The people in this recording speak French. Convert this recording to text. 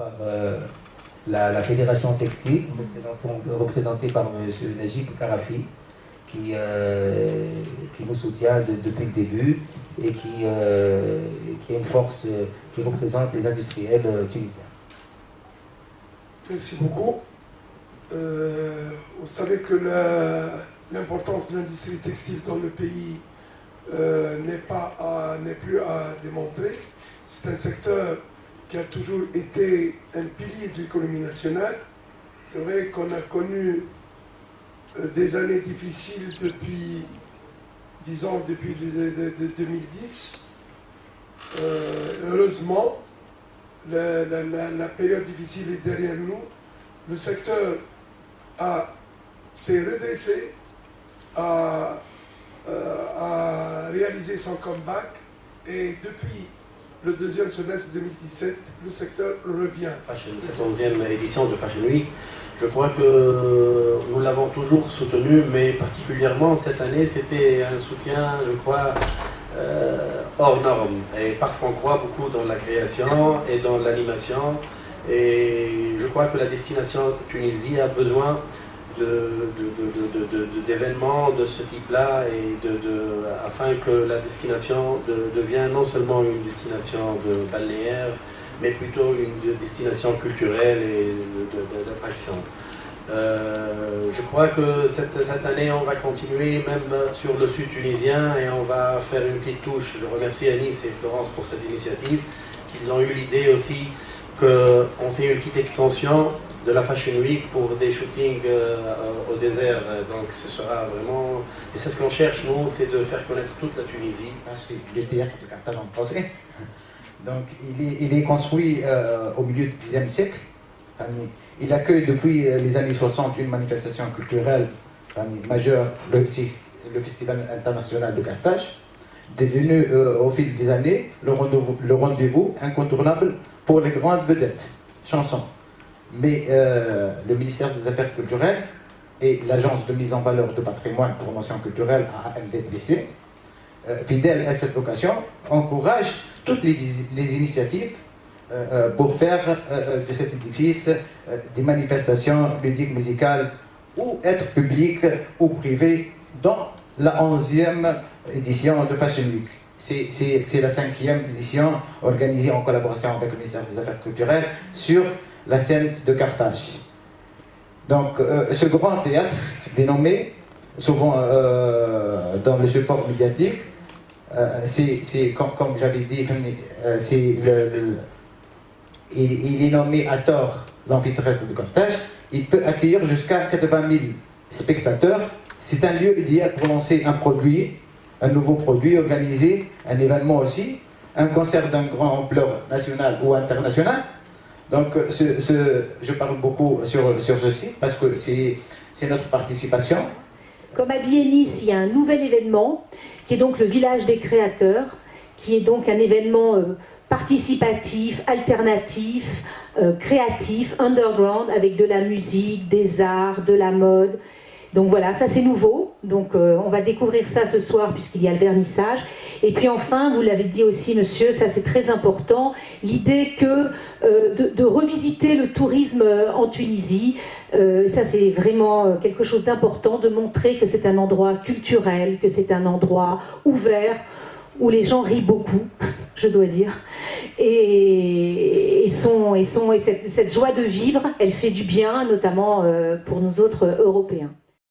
par la Fédération Textile, représentée par M. Najib Karafi, qui nous soutient depuis le début et qui est une force qui représente les industriels tunisiens. Merci beaucoup. Vous savez que l'importance de l'industrie textile dans le pays n'est plus à démontrer. C'est un secteur qui a toujours été un pilier de l'économie nationale. C'est vrai qu'on a connu des années difficiles depuis 10 ans, depuis 2010. Heureusement, la période difficile est derrière nous. Le secteur s'est redressé, a réalisé son comeback et depuis le deuxième semestre 2017, le secteur revient. Cette 11e édition de Fashion Week, je crois que nous l'avons toujours soutenu, mais particulièrement cette année, c'était un soutien, je crois, hors norme. Et parce qu'on croit beaucoup dans la création et dans l'animation. Et je crois que la destination Tunisie a besoin d'événements de ce type-là afin que la destination devienne non seulement une destination de balnéaire, mais plutôt une destination culturelle et d'attraction. Je crois que cette année, on va continuer même sur le sud tunisien et on va faire une petite touche. Je remercie Anis et Florence pour cette initiative, qu'ils ont eu l'idée aussi qu'on fait une petite extension de la Fashion Week pour des shootings au désert. Donc ce sera vraiment... Et c'est ce qu'on cherche, nous, c'est de faire connaître toute la Tunisie. C'est le théâtre de Carthage en français. Donc il est construit au milieu du Xe siècle. Il accueille depuis les années 60 une manifestation culturelle majeure, le Festival international de Carthage, devenu au fil des années le rendez-vous incontournable pour les grandes vedettes, chansons. Mais le ministère des Affaires culturelles et l'Agence de mise en valeur de patrimoine de promotion culturelle AMDPC, fidèles à cette vocation, encouragent toutes les initiatives pour faire de cet édifice des manifestations ludiques musicales ou être publiques ou privées dans la 11e édition de Fashion Week. C'est la 5e édition organisée en collaboration avec le ministère des Affaires culturelles sur la scène de Carthage. Donc ce grand théâtre dénommé souvent dans le support médiatique, c'est comme j'avais dit, il est nommé à tort l'amphithéâtre de Carthage. Il peut accueillir jusqu'à 80 000 spectateurs. C'est un lieu idéal pour lancer un nouveau produit, organiser un événement aussi, un concert d'une grande ampleur nationale ou internationale. Donc je parle beaucoup sur ce site parce que c'est notre participation. Comme a dit Enis, il y a un nouvel événement qui est donc le Village des Créateurs, qui est donc un événement participatif, alternatif, créatif, underground, avec de la musique, des arts, de la mode. Donc voilà, ça c'est nouveau, donc on va découvrir ça ce soir puisqu'il y a le vernissage. Et puis enfin, vous l'avez dit aussi monsieur, ça c'est très important, l'idée que de revisiter le tourisme en Tunisie, ça c'est vraiment quelque chose d'important, de montrer que c'est un endroit culturel, que c'est un endroit ouvert, où les gens rient beaucoup, je dois dire, et cette joie de vivre, elle fait du bien, notamment pour nous autres Européens.